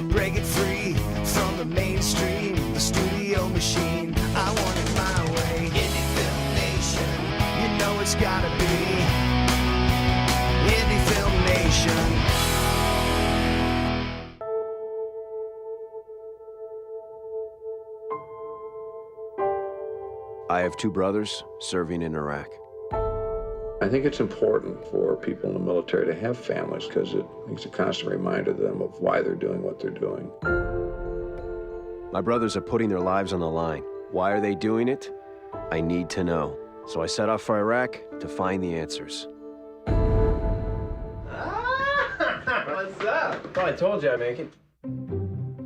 break it free from the mainstream, the studio machine. I want it my way. Indie Film Nation, you know it's gotta be Indie Film Nation. I have two brothers serving in Iraq. I think it's important for people in the military to have families because it makes a constant reminder to them of why they're doing what they're doing. My brothers are putting their lives on the line. Why are they doing it? I need to know. So I set off for Iraq to find the answers. What's up? Oh, I told you I'd make it.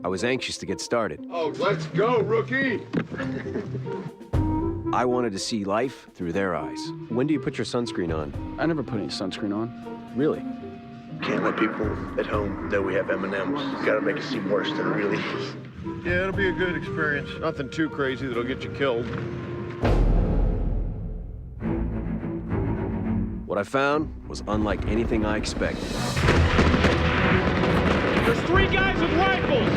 I was anxious to get started. Oh, let's go, rookie! I wanted to see life through their eyes. When do you put your sunscreen on? I never put any sunscreen on. Really? Can't let people at home know we have M&Ms. Gotta make it seem worse than it really is. Yeah, it'll be a good experience. Nothing too crazy that'll get you killed. What I found was unlike anything I expected. There's 3 guys with rifles!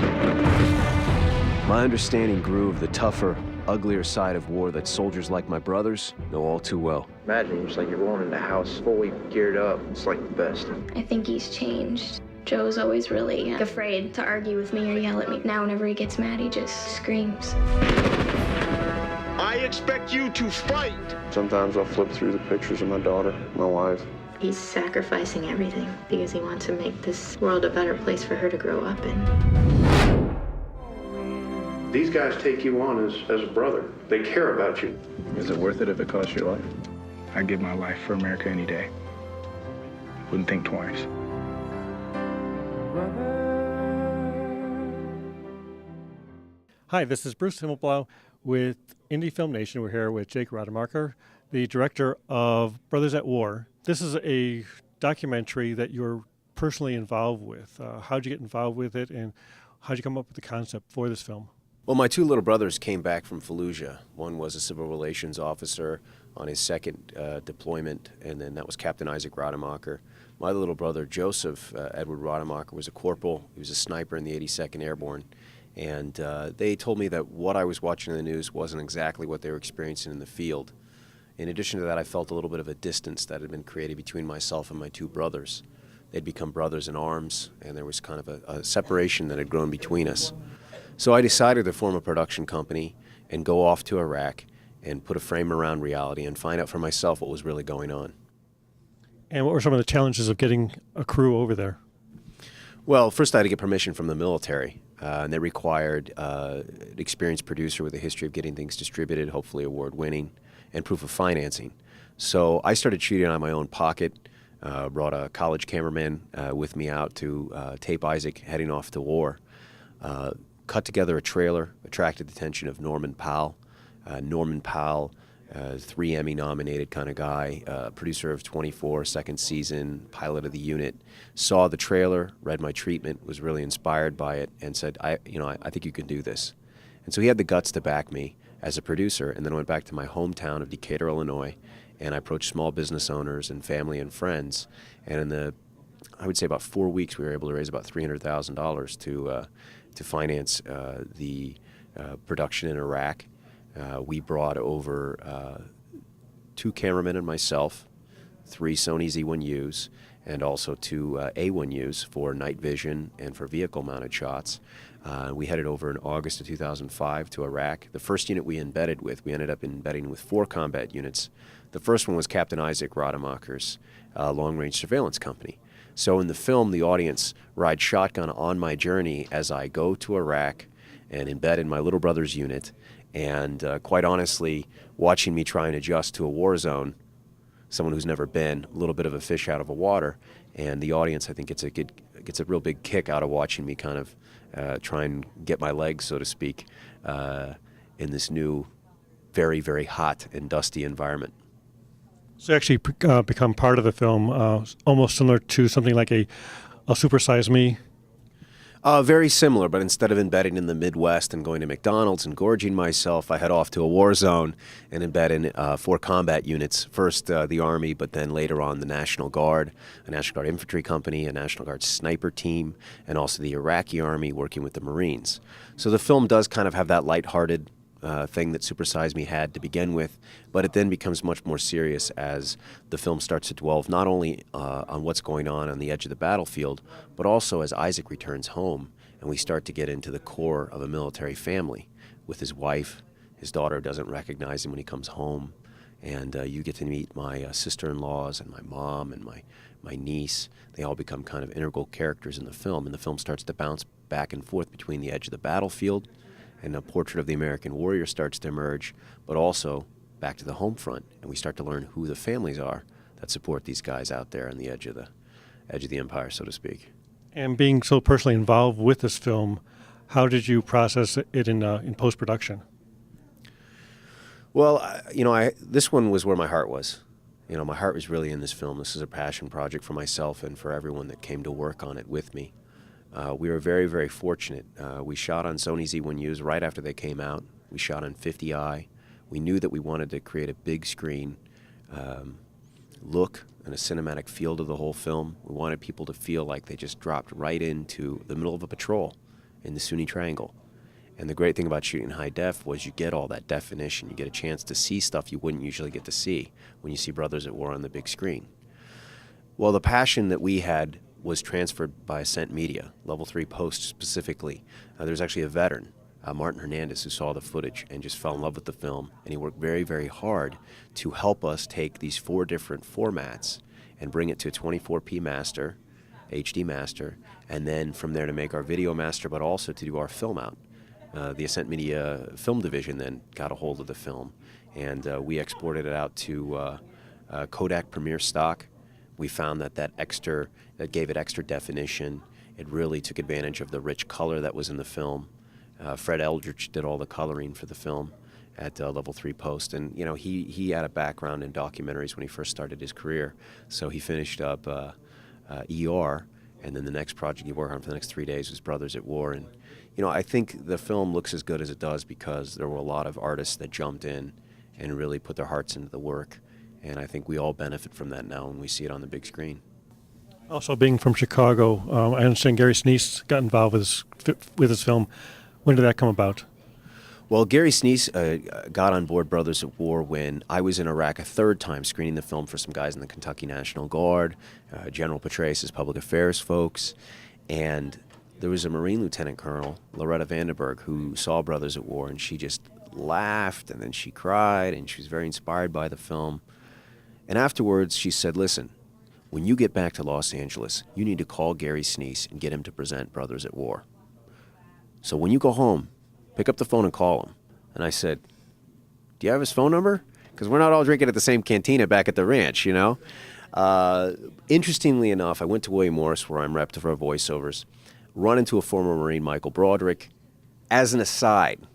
My understanding grew of the tougher, uglier side of war that soldiers like my brothers know all too well. Imagine it's like you're rolling in the house fully geared up. It's like the best. I think he's changed. Joe's always really afraid to argue with me or yell at me. Now whenever he gets mad, he just screams. I expect you to fight! Sometimes I'll flip through the pictures of my daughter, my wife. He's sacrificing everything because he wants to make this world a better place for her to grow up in. These guys take you on as a brother. They care about you. Is it worth it if it costs your life? I'd give my life for America any day. Wouldn't think twice. Hi, this is Bruce Himmelblau with Indie Film Nation. We're here with Jake Rademacher, the director of Brothers at War. This is a documentary that you're personally involved with. How'd you get involved with it, and how'd you come up with the concept for this film? Well, my two little brothers came back from Fallujah. One was a civil relations officer on his second deployment, and then that was Captain Isaac Rademacher. My little brother, Joseph Edward Rademacher, was a corporal. He was a sniper in the 82nd Airborne. And they told me that what I was watching in the news wasn't exactly what they were experiencing in the field. In addition to that, I felt a little bit of a distance that had been created between myself and my two brothers. They'd become brothers in arms, and there was kind of a separation that had grown between us. So I decided to form a production company and go off to Iraq and put a frame around reality and find out for myself what was really going on. And what were some of the challenges of getting a crew over there? Well, first I had to get permission from the military, and they required an experienced producer with a history of getting things distributed, hopefully award-winning, and proof of financing. So I started shooting out of my own pocket, brought a college cameraman with me out to tape Isaac heading off to war. Cut together a trailer, attracted the attention of Norman Powell. Norman Powell, 3 Emmy-nominated kind of guy, producer of 24, second season, pilot of the unit, saw the trailer, read my treatment, was really inspired by it, and said, I think you can do this. And so he had the guts to back me as a producer, and then I went back to my hometown of Decatur, Illinois, and I approached small business owners and family and friends, and in I would say about 4 weeks, we were able to raise about $300,000 to finance the production in Iraq. We brought over 2 cameramen and myself, 3 Sony Z1Us, and also 2 A1Us for night vision and for vehicle-mounted shots. We headed over in August of 2005 to Iraq. The first unit we ended up embedding with 4 combat units. The first one was Captain Isaac Rademacher's long-range surveillance company. So in the film, the audience rides shotgun on my journey as I go to Iraq and embed in my little brother's unit. And quite honestly, watching me try and adjust to a war zone, someone who's never been, a little bit of a fish out of a water, and the audience, I think, gets a real big kick out of watching me kind of try and get my legs, so to speak, in this new, very, very hot and dusty environment. So you actually become part of the film, almost similar to something like a Super Size Me. Very similar, but instead of embedding in the Midwest and going to McDonald's and gorging myself, I head off to a war zone and embed in 4 combat units. First the Army, but then later on the National Guard, a National Guard infantry company, a National Guard sniper team, and also the Iraqi Army working with the Marines. So the film does kind of have that lighthearted thing that Super Size Me had to begin with, but it then becomes much more serious as the film starts to delve not only on what's going on the edge of the battlefield, but also as Isaac returns home and we start to get into the core of a military family with his wife. His daughter doesn't recognize him when he comes home, and you get to meet my sister-in-laws and my mom and my niece. They all become kind of integral characters in the film, and the film starts to bounce back and forth between the edge of the battlefield and a portrait of the American warrior starts to emerge, but also back to the home front, and we start to learn who the families are that support these guys out there on the edge of the empire, so to speak. And being so personally involved with this film, how did you process it in post-production? Well, this one was where my heart was. My heart was really in this film. This is a passion project for myself and for everyone that came to work on it with me. We were very, very fortunate. We shot on Sony Z1Us right after they came out. We shot on 50i. We knew that we wanted to create a big screen look and a cinematic feel to the whole film. We wanted people to feel like they just dropped right into the middle of a patrol in the Sunni Triangle. And the great thing about shooting high def was you get all that definition. You get a chance to see stuff you wouldn't usually get to see when you see Brothers at War on the big screen. Well, the passion that we had was transferred by Ascent Media, Level 3 Post specifically. There's actually a veteran, Martin Hernandez, who saw the footage and just fell in love with the film, and he worked very, very hard to help us take these 4 different formats and bring it to a 24p master, HD master, and then from there to make our video master, but also to do our film out. The Ascent Media film division then got a hold of the film, and we exported it out to Kodak Premiere stock. We found that gave it extra definition. It really took advantage of the rich color that was in the film. Fred Eldridge did all the coloring for the film at Level 3 Post, and he had a background in documentaries when he first started his career. So he finished up ER, and then the next project he worked on for the next 3 days was Brothers at War. And I think the film looks as good as it does because there were a lot of artists that jumped in and really put their hearts into the work. And I think we all benefit from that now when we see it on the big screen. Also, being from Chicago, I understand Gary Sinise got involved with his film. When did that come about? Well, Gary Sinise got on board Brothers at War when I was in Iraq a 3rd time screening the film for some guys in the Kentucky National Guard, General Petraeus' public affairs folks, and there was a Marine Lieutenant Colonel, Loretta Vandenberg, who saw Brothers at War, and she just laughed, and then she cried, and she was very inspired by the film. And afterwards, she said, listen, when you get back to Los Angeles, you need to call Gary Sinise and get him to present Brothers at War. So when you go home, pick up the phone and call him. And I said, do you have his phone number? Because we're not all drinking at the same cantina back at the ranch, Interestingly enough, I went to William Morris, where I'm repped for voiceovers, run into a former Marine, Michael Broderick. As an aside,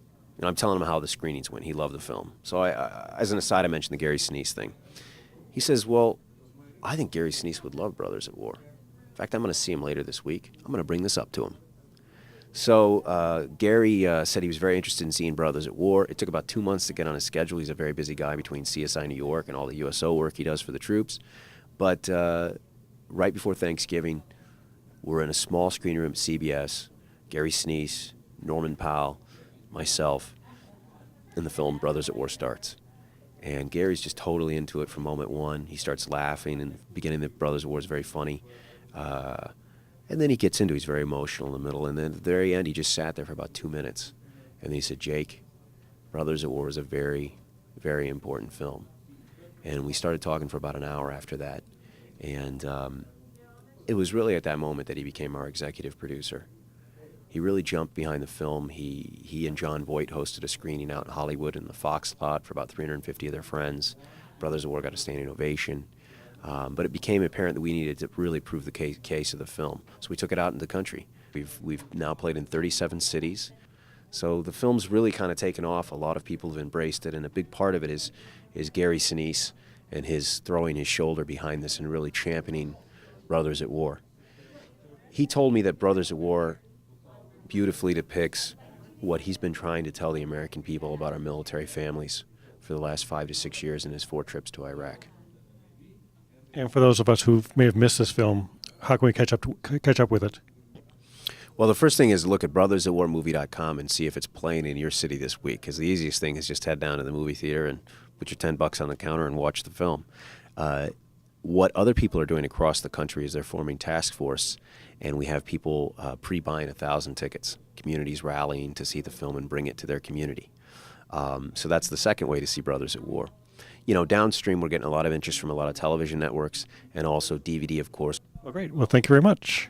I'm telling him how the screenings went. He loved the film. So as an aside, I mentioned the Gary Sinise thing. He says, well, I think Gary Sinise would love Brothers at War. In fact, I'm going to see him later this week. I'm going to bring this up to him. So Gary said he was very interested in seeing Brothers at War. It took about 2 months to get on his schedule. He's a very busy guy between CSI New York and all the USO work he does for the troops. But right before Thanksgiving, we're in a small screening room at CBS. Gary Sinise, Norman Powell, myself, and the film Brothers at War starts. And Gary's just totally into it from moment one. He starts laughing, and the beginning of Brothers at War is very funny. And then he gets into it. He's very emotional in the middle. And then at the very end, he just sat there for about 2 minutes. And then he said, Jake, Brothers at War is a very, very important film. And we started talking for about an hour after that. And it was really at that moment that he became our executive producer. He really jumped behind the film. He and John Voight hosted a screening out in Hollywood in the Fox lot for about 350 of their friends. Brothers at War got a standing ovation. But it became apparent that we needed to really prove the case of the film. So we took it out into the country. We've now played in 37 cities. So the film's really kind of taken off. A lot of people have embraced it, and a big part of it is Gary Sinise and his throwing his shoulder behind this and really championing Brothers at War. He told me that Brothers at War beautifully depicts what he's been trying to tell the American people about our military families for the last 5 to 6 years in his 4 trips to Iraq. And for those of us who may have missed this film, how can we catch up with it? Well, the first thing is look at brothersatwarmovie.com and see if it's playing in your city this week, because the easiest thing is just head down to the movie theater and put your $10 on the counter and watch the film. What other people are doing across the country is they're forming task force, and we have people pre-buying 1,000 tickets, communities rallying to see the film and bring it to their community. So that's the second way to see Brothers at War. You know, downstream, we're getting a lot of interest from a lot of television networks and also DVD, of course. Well, great. Well, thank you very much.